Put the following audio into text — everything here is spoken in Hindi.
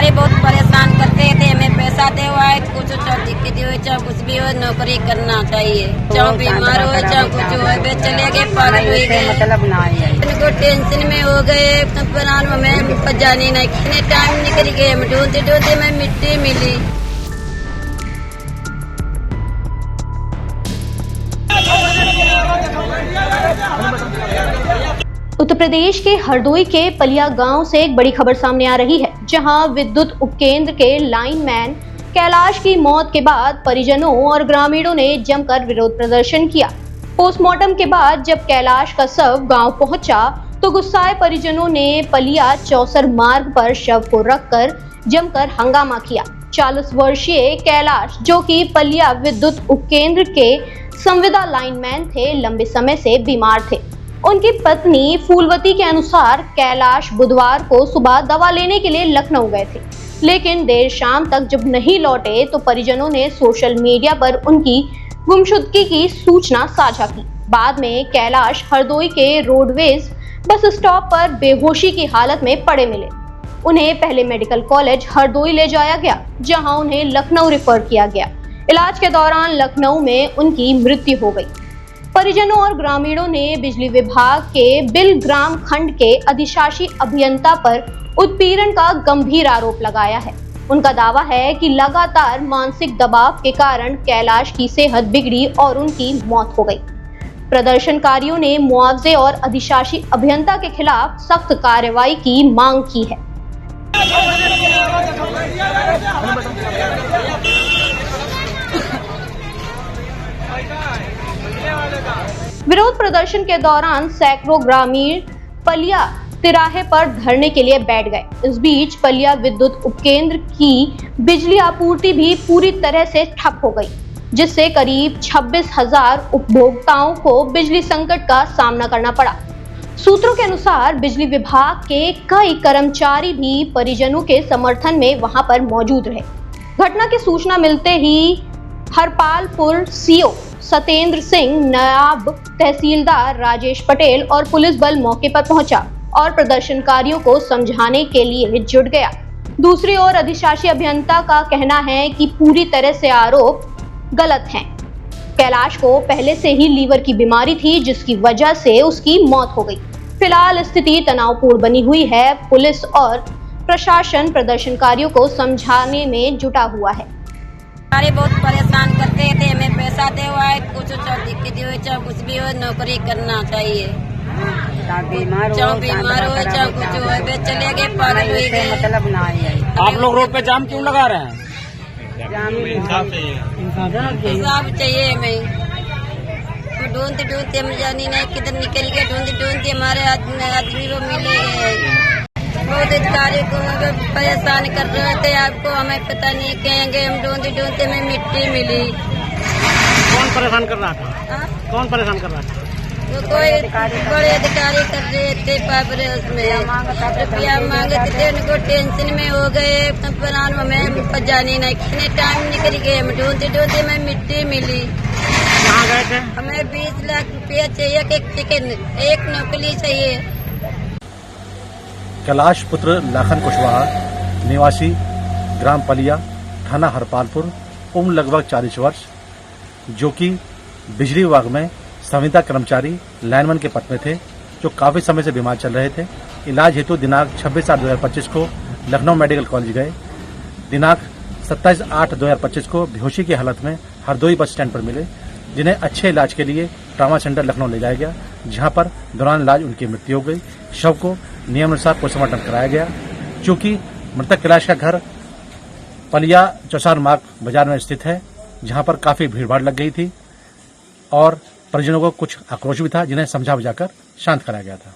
हमारे बहुत परेशान करते थे, हमें पैसा दे हुआ है कुछ दिक्कत हो चाहे कुछ भी हो, नौकरी करना चाहिए, चाहे बीमार हो चाहे कुछ हो, वे चले गए पागल हो गए, मतलब ना इनको टेंशन में हो गए, हमें जाने नहीं कितने टाइम निकल गए, हम ढूंढते ढूंढते में मिट्टी मिली। उत्तर प्रदेश के हरदोई के पलिया गांव से एक बड़ी खबर सामने आ रही है, जहां विद्युत उपकेंद्र के लाइनमैन कैलाश की मौत के बाद परिजनों और ग्रामीणों ने जमकर विरोध प्रदर्शन किया। पोस्टमार्टम के बाद जब कैलाश का शव गांव पहुंचा तो गुस्साए परिजनों ने पलिया चौसर मार्ग पर शव को रखकर जमकर हंगामा किया। 40 वर्षीय कैलाश, जो कि पलिया विद्युत उपकेंद्र के संविदा लाइनमैन थे, लंबे समय से बीमार थे। उनकी पत्नी फूलवती के अनुसार कैलाश बुधवार को सुबह दवा लेने के लिए लखनऊ गए थे, लेकिन देर शाम तक जब नहीं लौटे तो परिजनों ने सोशल मीडिया पर उनकी गुमशुदगी की सूचना साझा की। बाद में कैलाश हरदोई के रोडवेज बस स्टॉप पर बेहोशी की हालत में पड़े मिले। उन्हें पहले मेडिकल कॉलेज हरदोई ले जाया गया, जहां उन्हें लखनऊ रेफर किया गया। इलाज के दौरान लखनऊ में उनकी मृत्यु हो गई। परिजनों और ग्रामीणों ने बिजली विभाग के बिलग्राम खंड के अधिशासी अभियंता पर उत्पीड़न का गंभीर आरोप लगाया है। उनका दावा है कि लगातार मानसिक दबाव के कारण कैलाश की सेहत बिगड़ी और उनकी मौत हो गई। प्रदर्शनकारियों ने मुआवजे और अधिशासी अभियंता के खिलाफ सख्त कार्रवाई की मांग की है। विरोध प्रदर्शन के दौरान सैकड़ों ग्रामीण पलिया तिराहे पर धरने के लिए बैठ गए। इस बीच पलिया विद्युत उपकेंद्र की बिजली आपूर्ति भी पूरी तरह से ठप हो गई, जिससे करीब 26,000 उपभोक्ताओं को बिजली संकट का सामना करना पड़ा। सूत्रों के अनुसार बिजली विभाग के कई कर्मचारी भी परिजनों के समर्थन में वहां पर मौजूद रहे। घटना की सूचना मिलते ही हरपालपुर सीओ सतेंद्र सिंह, नायब तहसीलदार राजेश पटेल और पुलिस बल मौके पर पहुंचा और प्रदर्शनकारियों को समझाने के लिए जुट गया। दूसरी ओर अधिशासी अभियंता का कहना है कि पूरी तरह से आरोप गलत हैं। कैलाश को पहले से ही लीवर की बीमारी थी, जिसकी वजह से उसकी मौत हो गई। फिलहाल स्थिति तनावपूर्ण बनी हुई है। पुलिस और प्रशासन प्रदर्शनकारियों को समझाने में जुटा हुआ है। हमारे बहुत परेशान करते थे, हमें पैसा दे हुआ है कुछ दिक्कत हो चाहे कुछ भी हो, नौकरी करना चाहिए, चाहे बीमार हो चाहे कुछ हो, वे चले गए पागल हो गए, मतलब ना। आप लोग रोड पे जाम क्यों लगा रहे हैं? इंसाफ चाहिए हमें। ढूंढते ढूंढते हम जानी नहीं किधर निकल गए, ढूंढते ढूंढते हमारे आदमी को मिले गए। बहुत अधिकारी को परेशान कर रहे थे, आपको हमें पता नहीं कहेंगे, हम ढूंढते ढूंढते में मिट्टी मिली। कौन परेशान कर रहा था? कौन परेशान कर रहा था? तो कोई बड़े अधिकारी कर रहे थे, पापरे उसमें रुपया मांगते थे, उनको टेंशन में हो गए, हमें जाने नहीं कितने टाइम निकल गए, हम ढूंढते ढूंढते में मिट्टी मिली। कहाँ गए थे? हमें 20 लाख रुपया चाहिए, एक नौकरी चाहिए। कैलाश पुत्र लाखन कुशवाहा, निवासी ग्राम पलिया, थाना हरपालपुर, उम्र लगभग 40 वर्ष, जो कि बिजली विभाग में संविदा कर्मचारी लाइनमैन के पद में थे, जो काफी समय से बीमार चल रहे थे। इलाज हेतु दिनांक 26/8/2025 को लखनऊ मेडिकल कॉलेज गए। दिनांक 27/8/2025 को बेहोशी की हालत में हरदोई बस स्टैंड पर मिले, जिन्हें अच्छे इलाज के लिए ट्रामा सेंटर लखनऊ ले जाया गया, जहां पर दौरान इलाज उनकी मृत्यु हो गई। शव को नियमानुसार पोस्टमार्टम कराया गया। चूंकि मृतक कैलाश का घर पलिया चौसार मार्ग बाजार में स्थित है, जहां पर काफी भीड़भाड़ लग गई थी और परिजनों को कुछ आक्रोश भी था, जिन्हें समझा बुझाकर शांत कराया गया था।